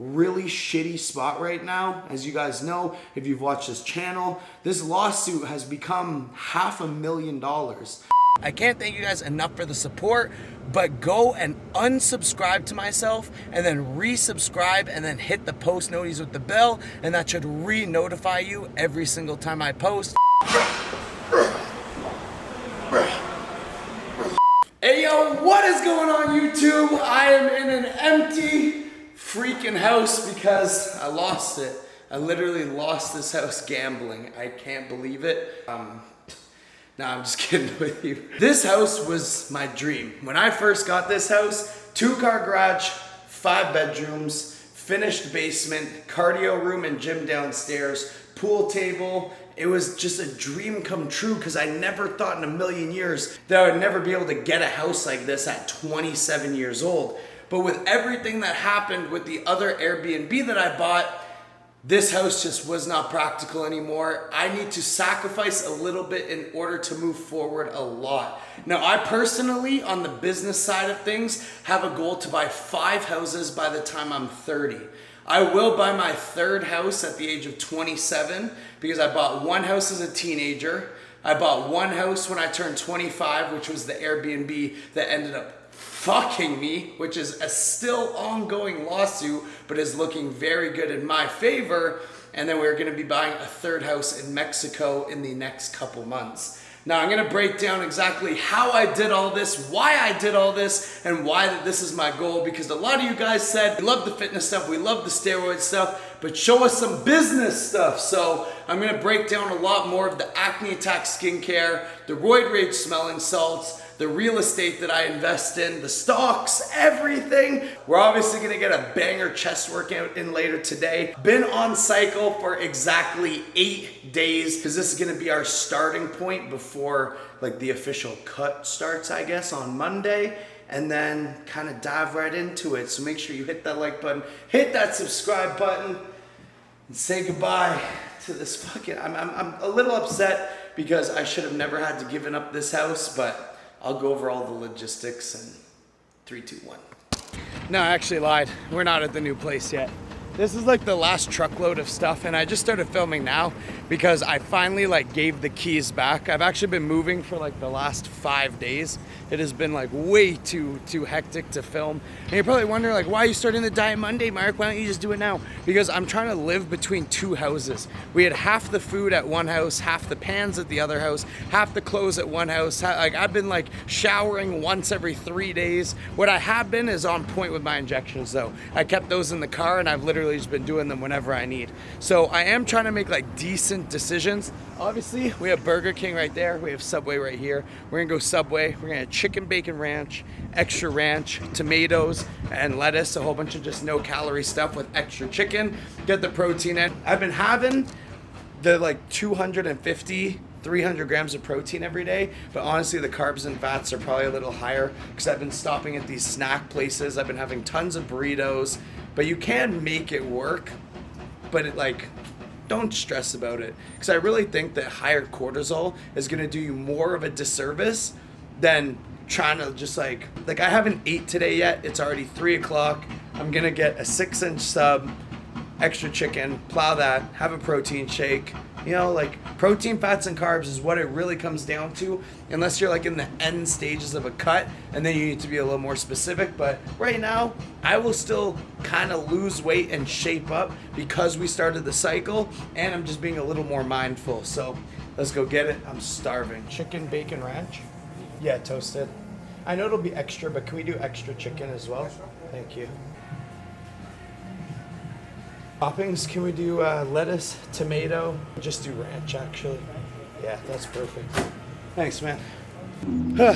really shitty spot right now. As you guys know, if you've watched this channel, this lawsuit has become $500,000. I can't thank you guys enough for the support, but go and unsubscribe to myself and then resubscribe and then hit the post notice with the bell, and that should re-notify you every single time I post. Hey yo, what is going on YouTube? I am in an empty freaking house because I lost it. I literally lost this house gambling. I can't believe it. No, I'm just kidding with you. This house was my dream. When I first got this house, 2-car garage, 5 bedrooms, finished basement, cardio room and gym downstairs, pool table. It was just a dream come true because I never thought in a million years that I would never be able to get a house like this at 27 years old. But with everything that happened with the other Airbnb that I bought, this house just was not practical anymore. I need to sacrifice a little bit in order to move forward a lot. Now, I personally, on the business side of things, have a goal to buy 5 houses by the time I'm 30. I will buy my 3rd house at the age of 27 because I bought 1 house as a teenager. I bought 1 house when I turned 25, which was the Airbnb that ended up fucking me, which is a still ongoing lawsuit, but is looking very good in my favor. And then we're gonna be buying a 3rd house in Mexico in the next couple months. Now I'm gonna break down exactly how I did all this, why I did all this, and why this is my goal, because a lot of you guys said, we love the fitness stuff, we love the steroid stuff, but show us some business stuff. So I'm gonna break down a lot more of the acne attack skincare, the roid rage smelling salts, the real estate that I invest in, the stocks, everything. We're obviously gonna get a banger chest workout in later today. Been on cycle for exactly 8 days because this is gonna be our starting point before like the official cut starts, I guess, on Monday, and then kind of dive right into it. So make sure you hit that like button, hit that subscribe button, and say goodbye to this fucking, I'm a little upset because I should have never had to given up this house, but I'll go over all the logistics in 3, 2, 1. No, I actually lied. We're not at the new place yet. This is like the last truckload of stuff, and I just started filming now because I finally like gave the keys back. I've actually been moving for like the last 5 days. It has been like way too hectic to film. And you're probably wondering like, why are you starting the Diet Monday, Mark? Why don't you just do it now? Because I'm trying to live between 2 houses. We had half the food at one house, half the pans at the other house, half the clothes at one house. Like I've been like showering once every 3 days. What I have been is on point with my injections though. I kept those in the car and I've literally just been doing them whenever I need. So I am trying to make like decent decisions. Obviously, we have Burger King right there. We have Subway right here. We're gonna go Subway. We're gonna have chicken bacon ranch, extra ranch, tomatoes, and lettuce. A whole bunch of just no calorie stuff with extra chicken. Get the protein in. I've been having the like 250, 300 grams of protein every day, but honestly the carbs and fats are probably a little higher because I've been stopping at these snack places. I've been having tons of burritos, but you can make it work, but it like, don't stress about it, because I really think that higher cortisol is going to do you more of a disservice than trying to just like I haven't ate today yet. It's already 3 o'clock. I'm going to get a 6-inch sub, extra chicken, plow that, have a protein shake. You know, like protein, fats, and carbs is what it really comes down to, unless you're like in the end stages of a cut, and then you need to be a little more specific. But right now, I will still kind of lose weight and shape up because we started the cycle, and I'm just being a little more mindful. So let's go get it. I'm starving. Chicken bacon ranch? Yeah, toasted. I know it'll be extra, but can we do extra chicken as well? Thank you. Toppings, can we do lettuce, tomato? Just do ranch, actually. Yeah, that's perfect. Thanks, man.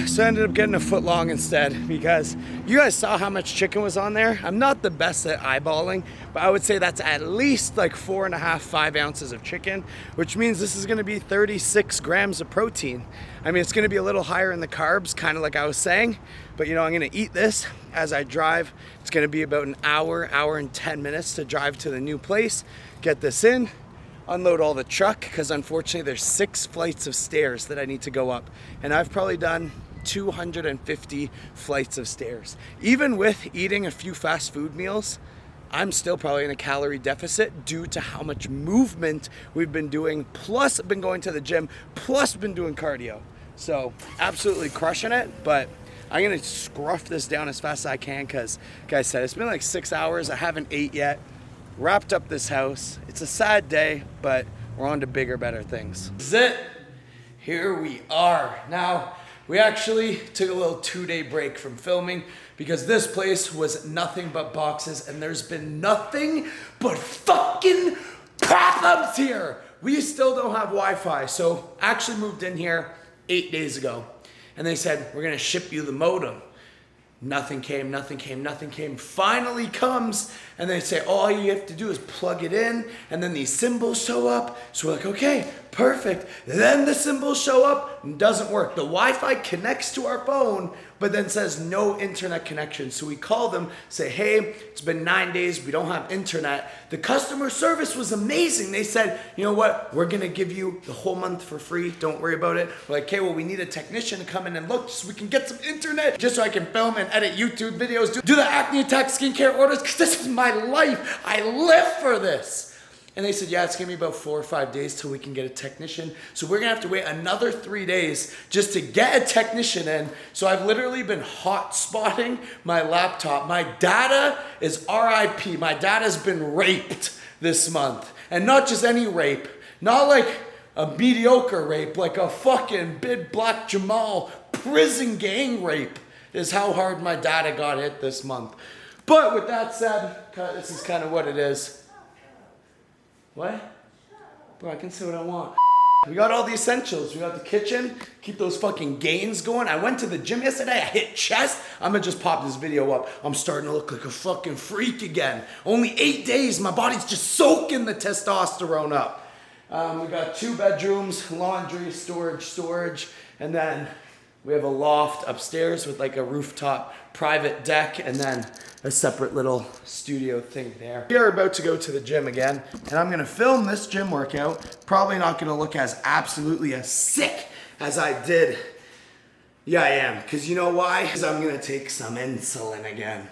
So I ended up getting a foot long instead because you guys saw how much chicken was on there. I'm not the best at eyeballing, but I would say that's at least like 4.5, 5 ounces of chicken, which means this is gonna be 36 grams of protein. I mean, it's gonna be a little higher in the carbs, kind of like I was saying, but you know, I'm gonna eat this as I drive. It's gonna be about an hour and 10 minutes to drive to the new place, get this in, unload all the truck, because unfortunately there's 6 flights of stairs that I need to go up, and I've probably done 250 flights of stairs. Even with eating a few fast food meals, I'm still probably in a calorie deficit due to how much movement we've been doing, plus been going to the gym, plus been doing cardio. So absolutely crushing it, but I'm gonna scruff this down as fast as I can because, like I said, it's been like 6 hours. I haven't ate yet. Wrapped up this house. It's a sad day, but we're on to bigger, better things. This is it. Here we are. Now, we actually took a little 2-day break from filming because this place was nothing but boxes and there's been nothing but fucking pop-ups here. We still don't have Wi-Fi, so I actually moved in here 8 days ago and they said, we're gonna ship you the modem. Nothing came, nothing came, nothing came. Finally comes, and they say, all you have to do is plug it in, and then these symbols show up. So we're like, okay, perfect. Then the symbols show up, and it doesn't work. The Wi-Fi connects to our phone, but then says no internet connection. So we call them, say, hey, it's been 9 days, we don't have internet. The customer service was amazing. They said, you know what, we're gonna give you the whole month for free, don't worry about it. We're like, okay, well, we need a technician to come in and look so we can get some internet, just so I can film and edit YouTube videos, do the acne attack skincare orders, because this is my life. I live for this. And they said, yeah, it's gonna be about 4 or 5 days till we can get a technician. So we're gonna have to wait another 3 days just to get a technician in. So I've literally been hot spotting my laptop. My data is RIP. My data's been raped this month. And not just any rape, not like a mediocre rape, like a fucking Big Black Jamal prison gang rape is how hard my data got hit this month. But with that said, this is kind of what it is. What? Bro, I can say what I want. We got all the essentials. We got the kitchen, keep those fucking gains going. I went to the gym yesterday, I hit chest. I'm gonna just pop this video up. I'm starting to look like a fucking freak again. Only 8 days, my body's just soaking the testosterone up. We got 2 bedrooms, laundry, storage, and then we have a loft upstairs with like a rooftop private deck, and then a separate little studio thing there. We are about to go to the gym again, and I'm gonna film this gym workout. Probably not gonna look as absolutely as sick as I did. Yeah, I am, because you know why? Because I'm gonna take some insulin again.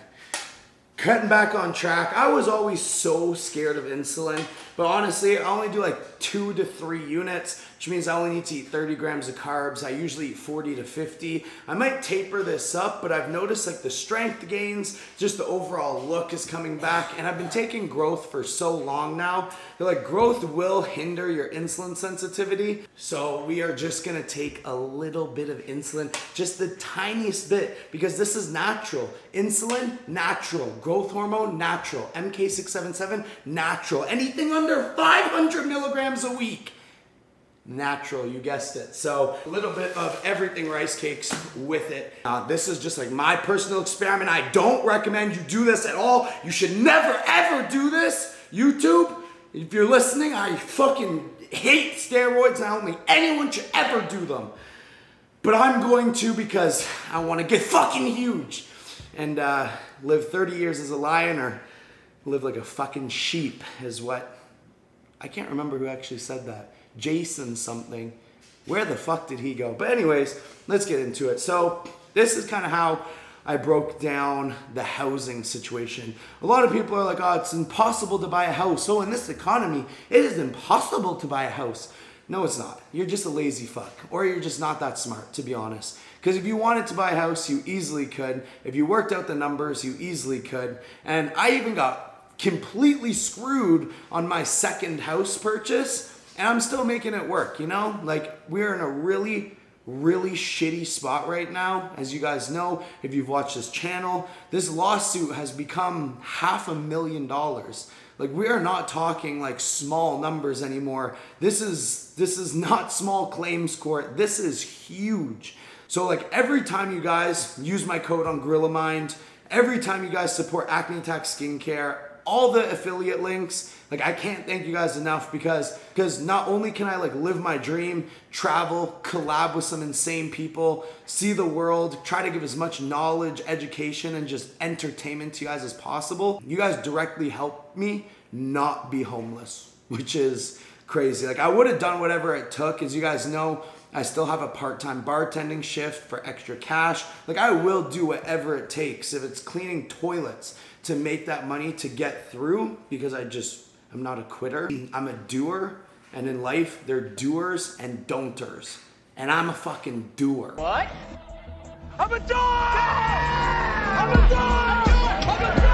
Cutting back on track. I was always so scared of insulin, but honestly, I only do like 2 to 3 units, which means I only need to eat 30 grams of carbs. I usually eat 40 to 50. I might taper this up, but I've noticed like the strength gains, just the overall look is coming back, and I've been taking growth for so long now. They're like, growth will hinder your insulin sensitivity, so we are just gonna take a little bit of insulin, just the tiniest bit, because this is natural. Insulin, natural. Growth hormone, natural. MK677, natural. Anything under 500 milligrams a week, natural, you guessed it. So a little bit of everything rice cakes with it. This is just like my personal experiment. I don't recommend you do this at all. You should never ever do this. YouTube, if you're listening, I fucking hate steroids and I don't think anyone should ever do them. But I'm going to because I want to get fucking huge and live 30 years as a lion or live like a fucking sheep is what, I can't remember who actually said that. Jason something. Where the fuck did he go? But anyways, let's get into it. So this is kind of how I broke down the housing situation. A lot of people are like, oh, it's impossible to buy a house. So in this economy, it is impossible to buy a house. No, it's not. You're just a lazy fuck. Or you're just not that smart, to be honest. Because if you wanted to buy a house, you easily could. If you worked out the numbers, you easily could. And I even got completely screwed on my second house purchase. And I'm still making it work, you know? Like, we're in a really shitty spot right now. As you guys know, if you've watched this channel, this lawsuit has become $500,000. Like, we are not talking like small numbers anymore. This is not small claims court. This is huge. So like every time you guys use my code on Gorilla Mind, every time you guys support Acne Attack Skincare, all the affiliate links, like I can't thank you guys enough because not only can I like live my dream, travel, collab with some insane people, see the world, try to give as much knowledge, education, and just entertainment to you guys as possible, you guys directly help me not be homeless, which is crazy. Like I would have done whatever it took. As you guys know, I still have a part-time bartending shift for extra cash. Like I will do whatever it takes. If it's cleaning toilets, to make that money to get through, because I'm not a quitter. I'm a doer, and in life, there are doers and don'ters. And I'm a fucking doer. What? I'm a doer! I'm a doer! I'm a doer!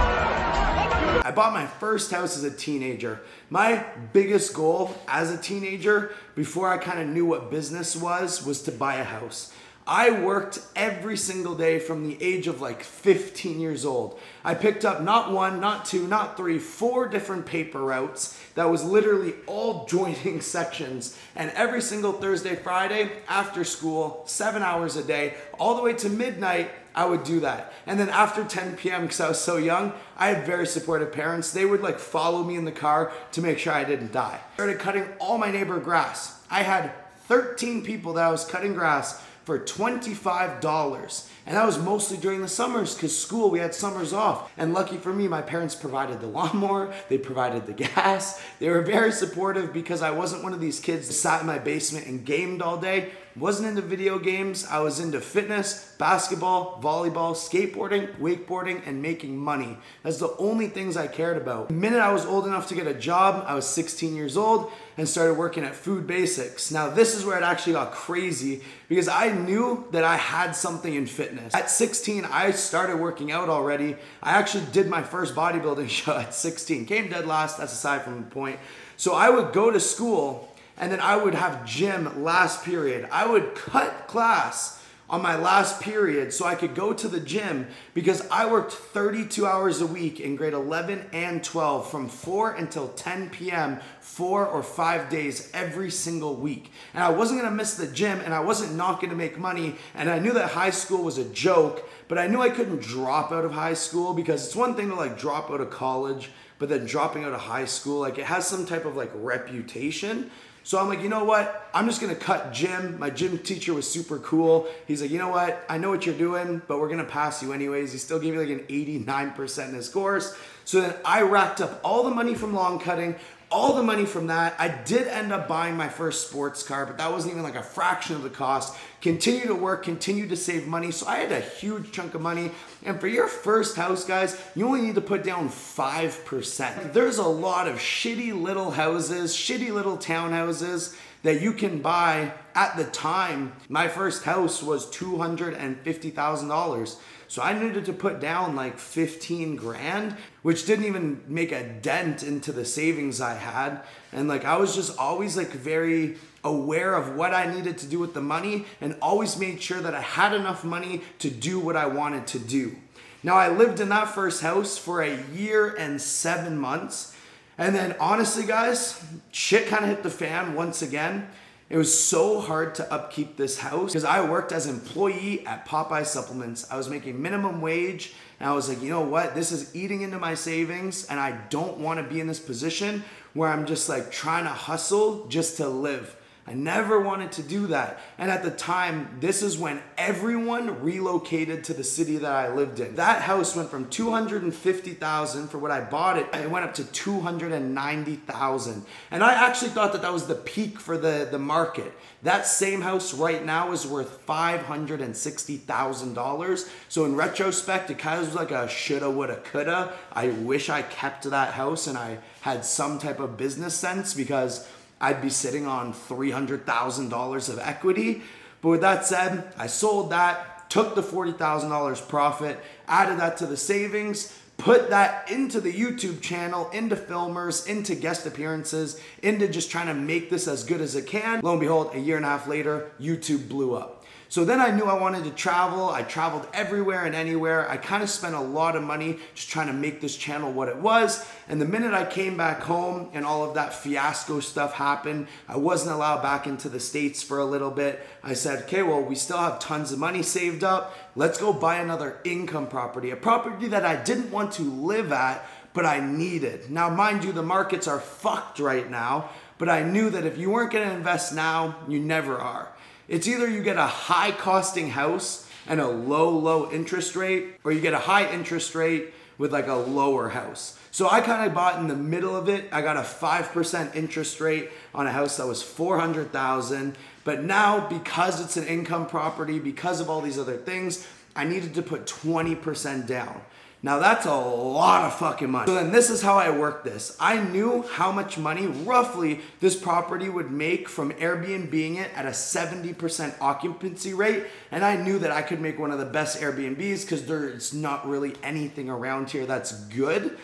I bought my first house as a teenager. My biggest goal as a teenager, before I kind of knew what business was to buy a house. I worked every single day from the age of like 15 years old. I picked up not one, not two, not three, 4 different paper routes that was literally all joining sections. And every single Thursday, Friday, after school, 7 hours a day, all the way to midnight, I would do that. And then after 10 p.m., because I was so young, I had very supportive parents. They would like follow me in the car to make sure I didn't die. I started cutting all my neighbor grass. I had 13 people that I was cutting grass for $25. And that was mostly during the summers, because school, we had summers off. And lucky for me, my parents provided the lawnmower, they provided the gas. They were very supportive, because I wasn't one of these kids that sat in my basement and gamed all day. Wasn't into video games. I was into fitness, basketball, volleyball, skateboarding, wakeboarding, and making money. That's the only things I cared about. The minute I was old enough to get a job, I was 16 years old and started working at Food Basics. Now this is where it actually got crazy, because I knew that I had something in fitness. At 16, I started working out already. I actually did my first bodybuilding show at 16. Came dead last, that's aside from the point. So I would go to school, and then I would have gym last period. I would cut class on my last period so I could go to the gym, because I worked 32 hours a week in grade 11 and 12 from 4 until 10 p.m. 4 or 5 days every single week. And I wasn't gonna miss the gym, and I wasn't not gonna make money, and I knew that high school was a joke, but I knew I couldn't drop out of high school, because it's one thing to like drop out of college, but then dropping out of high school, like it has some type of like reputation. So I'm like, you know what? I'm just gonna cut gym. My gym teacher was super cool. He's like, you know what? I know what you're doing, but we're gonna pass you anyways. He still gave me like an 89% in his course. So then I racked up all the money from lawn cutting, all the money from that. I did end up buying my first sports car, but that wasn't even like a fraction of the cost. Continue to work, continue to save money. So I had a huge chunk of money. And for your first house, guys, you only need to put down 5%. There's a lot of shitty little houses, shitty little townhouses that you can buy. At the time, my first house was $250,000. So I needed to put down like 15 grand, which didn't even make a dent into the savings I had. And like, I was just always like very aware of what I needed to do with the money, and always made sure that I had enough money to do what I wanted to do. Now I lived in that first house for 1 year and 7 months. And then honestly guys, shit kind of hit the fan once again. It was so hard to upkeep this house, because I worked as an employee at Popeye Supplements. I was making minimum wage, and I was like, you know what? This is eating into my savings, and I don't want to be in this position where I'm just like trying to hustle just to live. I never wanted to do that. And at the time, this is when everyone relocated to the city that I lived in. That house went from $250,000 for what I bought it, and it went up to $290,000. And I actually thought that that was the peak for the market. That same house right now is worth $560,000. So in retrospect, it kind of was like a shoulda, woulda, coulda. I wish I kept that house and I had some type of business sense, because I'd be sitting on $300,000 of equity. But with that said, I sold that, took the $40,000 profit, added that to the savings, put that into the YouTube channel, into filmers, into guest appearances, into just trying to make this as good as it can. Lo and behold, 1.5 years later, YouTube blew up. So then I knew I wanted to travel. I traveled everywhere and anywhere. I kind of spent a lot of money just trying to make this channel what it was. And the minute I came back home and all of that fiasco stuff happened, I wasn't allowed back into the States for a little bit. I said, okay, well, we still have tons of money saved up. Let's go buy another income property, a property that I didn't want to live at, but I needed. Now, mind you, the markets are fucked right now, but I knew that if you weren't gonna invest now, you never are. It's either you get a high costing house and a low interest rate, or you get a high interest rate with like a lower house. So I kind of bought in the middle of it. I got a 5% interest rate on a house that was $400,000. But now, because it's an income property, because of all these other things, I needed to put 20% down. Now that's a lot of fucking money. So then this is how I worked this. I knew how much money roughly this property would make from Airbnb-ing it at a 70% occupancy rate. And I knew that I could make one of the best Airbnbs because there's not really anything around here that's good.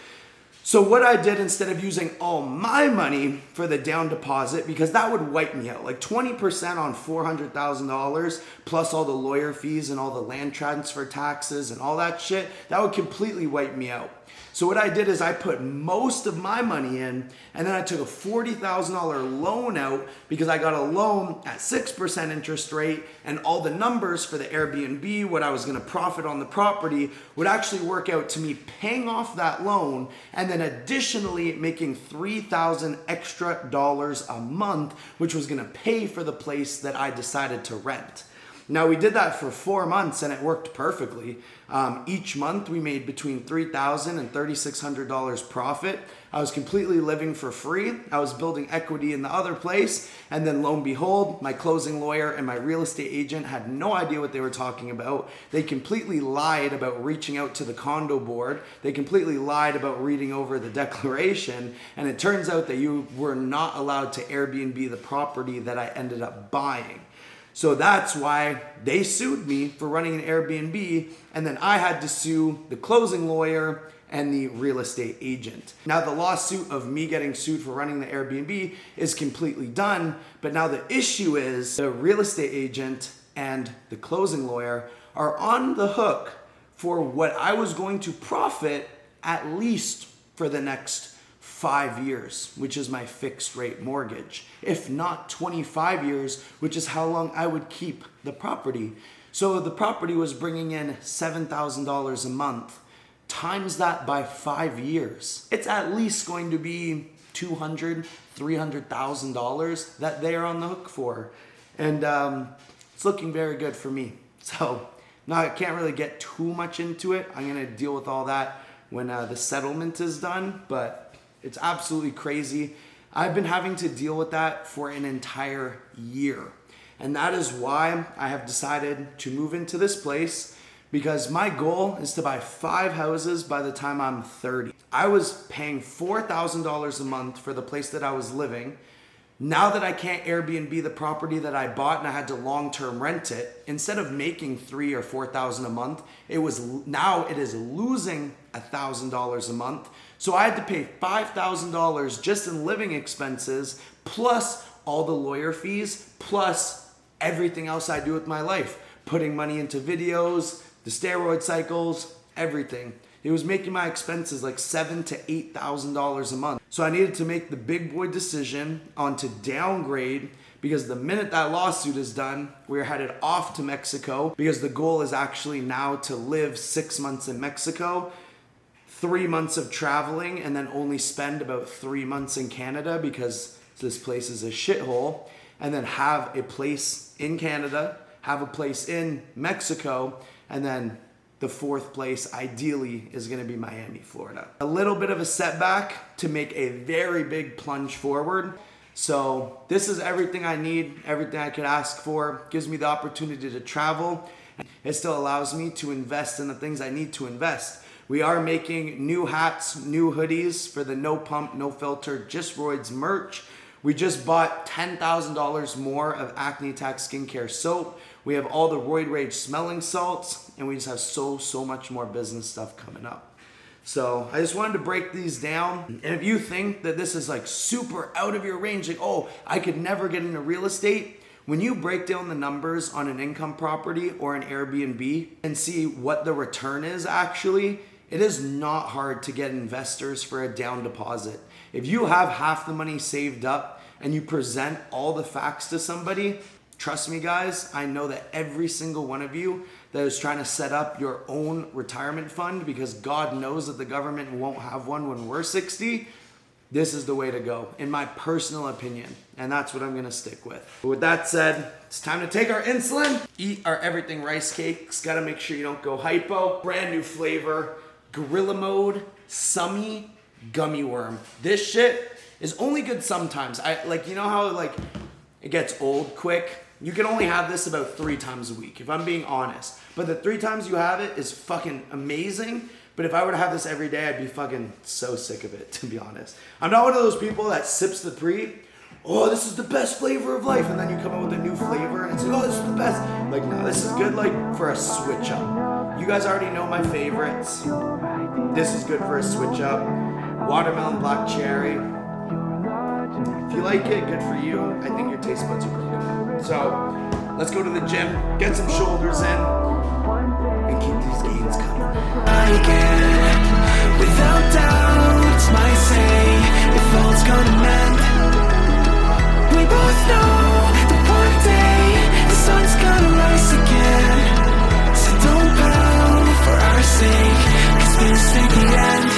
So what I did, instead of using all my money for the down deposit, because that would wipe me out, like 20% on $400,000 plus all the lawyer fees and all the land transfer taxes and all that shit, that would completely wipe me out. So what I did is I put most of my money in, and then I took a $40,000 loan out because I got a loan at 6% interest rate, and all the numbers for the Airbnb, what I was gonna profit on the property, would actually work out to me paying off that loan and then additionally making $3,000 extra a month, which was gonna pay for the place that I decided to rent. Now we did that for 4 months and it worked perfectly. Each month we made between $3,000 and $3,600 profit. I was completely living for free. I was building equity in the other place. And then lo and behold, my closing lawyer and my real estate agent had no idea what they were talking about. They completely lied about reaching out to the condo board. They completely lied about reading over the declaration. And it turns out that you were not allowed to Airbnb the property that I ended up buying. So that's why they sued me for running an Airbnb, and then I had to sue the closing lawyer and the real estate agent. Now the lawsuit of me getting sued for running the Airbnb is completely done, but now the issue is the real estate agent and the closing lawyer are on the hook for what I was going to profit at least for the next 5 years, which is my fixed rate mortgage, if not 25 years, which is how long I would keep the property. So the property was bringing in $7,000 a month. Times that by 5 years, it's at least going to be $200,000, $300,000 that they are on the hook for. And it's looking very good for me. So now I can't really get too much into it. I'm gonna deal with all that when the settlement is done, but it's absolutely crazy. I've been having to deal with that for an entire year. And that is why I have decided to move into this place, because my goal is to buy 5 houses by the time I'm 30. I was paying $4,000 a month for the place that I was living. Now that I can't Airbnb the property that I bought and I had to long-term rent it, instead of making $3,000 or $4,000 a month, it is losing $1,000 a month. So I had to pay $5,000 just in living expenses, plus all the lawyer fees, plus everything else I do with my life, putting money into videos, the steroid cycles, everything. It was making my expenses like $7,000 to $8,000 a month. So I needed to make the big boy decision on to downgrade, because the minute that lawsuit is done, we're headed off to Mexico, because the goal is actually now to live 6 months in Mexico, 3 months of traveling, and then only spend about 3 months in Canada because this place is a shithole, and then have a place in Canada, have a place in Mexico, and then the 4th place ideally is going to be Miami, Florida. A little bit of a setback to make a very big plunge forward. So this is everything I need, everything I could ask for. Gives me the opportunity to travel. It still allows me to invest in the things I need to invest. We are making new hats, new hoodies for the No Pump, No Filter, Just Roids merch. We just bought $10,000 more of Acne Attack skincare soap. We have all the Roid Rage smelling salts, and we just have so much more business stuff coming up. So I just wanted to break these down. And if you think that this is like super out of your range, like, oh, I could never get into real estate, when you break down the numbers on an income property or an Airbnb and see what the return is actually, it is not hard to get investors for a down deposit. If you have half the money saved up and you present all the facts to somebody, trust me guys, I know that every single one of you that is trying to set up your own retirement fund, because God knows that the government won't have one when we're 60, this is the way to go, in my personal opinion. And that's what I'm gonna stick with. But with that said, it's time to take our insulin, eat our everything rice cakes. Gotta make sure you don't go hypo. Brand new flavor, Gorilla Mode, Summy Gummy Worm. This shit is only good sometimes. You know how like it gets old quick? You can only have this about 3 times a week, if I'm being honest. But the 3 times you have it is fucking amazing. But if I were to have this every day, I'd be fucking so sick of it, to be honest. I'm not one of those people that sips the pre. Oh, this is the best flavor of life. And then you come up with a new flavor and it's like, oh, this is the best. Like, no, this is good like for a switch up. You guys already know my favorites. This is good for a switch up. Watermelon black cherry. If you like it, good for you. I think your taste buds are broken. So, let's go to the gym, get some shoulders in, and keep these gains coming. Without doubt, might say if all's gonna mend. We both know that one day the sun's gonna rise again. So don't pout for our sake, 'cause this ain't the end.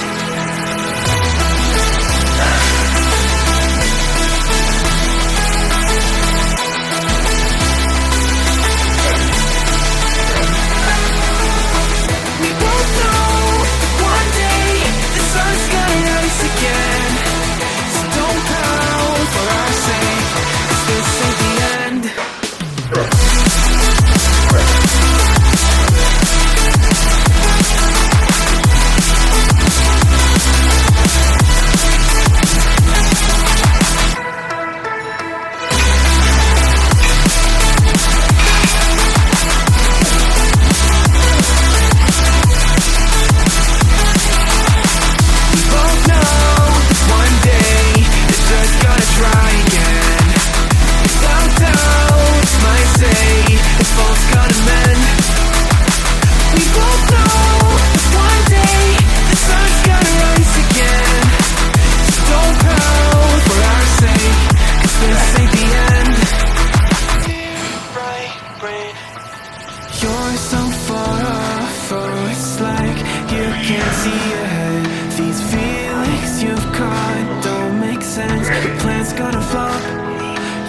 You're so far off, oh, it's like you can't see ahead. These feelings you've caught don't make sense. The plan's gonna flop.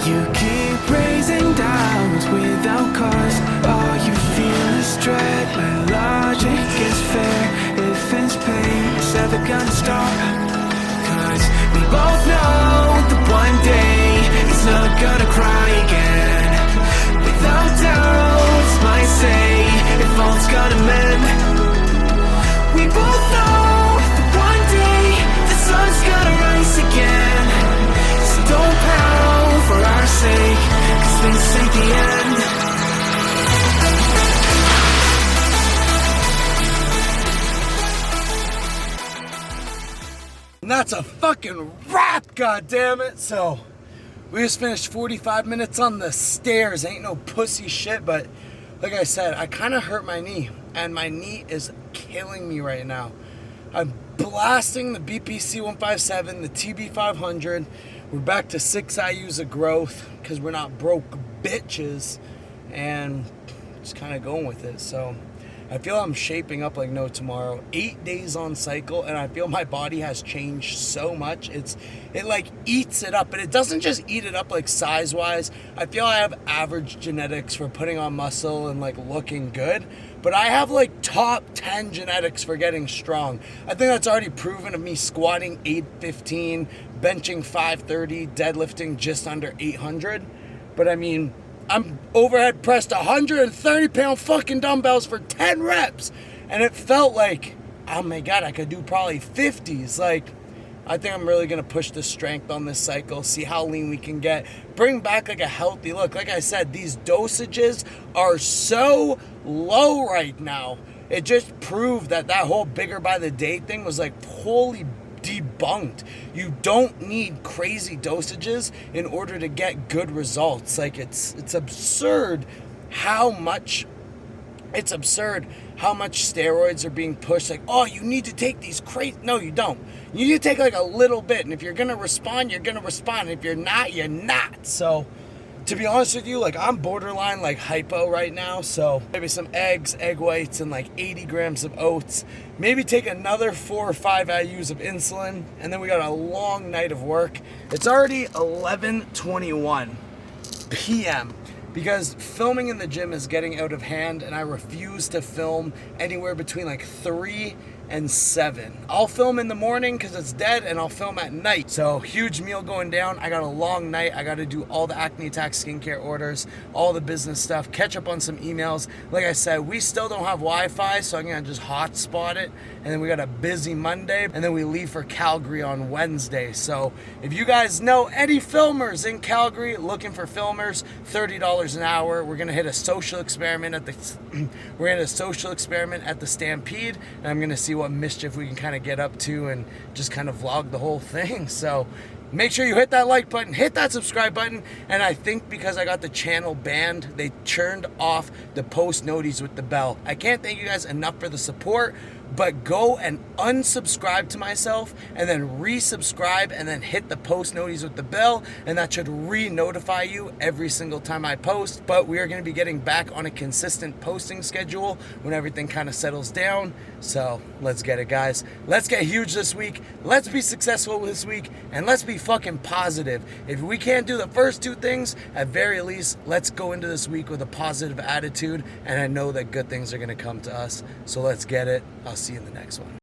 You keep raising doubts without cause. All you feel is dread. My logic is fair. If it's pain, it's never gonna stop. 'Cause we both know that one day it's not gonna cry again. Without doubts, might say if all's gonna mend. We both know that one day the sun's gonna rise again. So don't pout for our sake, 'cause this ain't the end. And that's a fucking wrap, goddammit. So, we just finished 45 minutes on the stairs. Ain't no pussy shit, but like I said, I kind of hurt my knee, and my knee is killing me right now. I'm blasting the BPC 157, the TB 500. We're back to 6 IUs of growth because we're not broke bitches, and just kind of going with it. So I feel I'm shaping up like no tomorrow. 8 days on cycle, and I feel my body has changed so much. It like eats it up, but it doesn't just eat it up like size wise. I feel I have average genetics for putting on muscle and like looking good, but I have like top 10 genetics for getting strong. I think that's already proven of me squatting 815, benching 530, deadlifting just under 800. But I mean, I'm overhead pressed 130 pound fucking dumbbells for 10 reps. And it felt like, oh my God, I could do probably 50s. Like, I think I'm really going to push the strength on this cycle, see how lean we can get, bring back like a healthy look. Like I said, these dosages are so low right now. It just proved that whole bigger by the day thing was like wholly debunked. You don't need crazy dosages in order to get good results. Like it's absurd how much steroids are being pushed. Like, oh, you need to take these crazy. No, you don't. You need to take like a little bit, and if you're gonna respond, you're gonna respond. If you're not, you're not. So to be honest with you, like I'm borderline like hypo right now, so maybe some eggs, egg whites, and like 80 grams of oats. Maybe take another 4 or 5 IUs of insulin, and then we got a long night of work. It's already 11:21 p.m. because filming in the gym is getting out of hand, and I refuse to film anywhere between like 3 and 7. I'll film in the morning because it's dead, and I'll film at night. So huge meal going down. I got a long night. I got to do all the Acne Attack skincare orders, all the business stuff, catch up on some emails. Like I said, we still don't have Wi-Fi, so I'm gonna just hotspot it. And then we got a busy Monday, and then we leave for Calgary on Wednesday. So if you guys know any filmers in Calgary looking for filmers, $30 an hour. We're gonna hit a social experiment at the Stampede, and I'm gonna see what mischief we can kind of get up to and just kind of vlog the whole thing. So make sure you hit that like button, hit that subscribe button, and I think because I got the channel banned, they turned off the post noties with the bell. I can't thank you guys enough for the support, but go and unsubscribe to myself and then resubscribe and then hit the post noties with the bell, and that should re-notify you every single time I post. But we are going to be getting back on a consistent posting schedule when everything kind of settles down. So let's get it, guys. Let's get huge this week. Let's be successful this week, and let's be fucking positive. If we can't do the first two things, at very least, let's go into this week with a positive attitude, and I know that good things are going to come to us. So let's get it. I'll see you in the next one.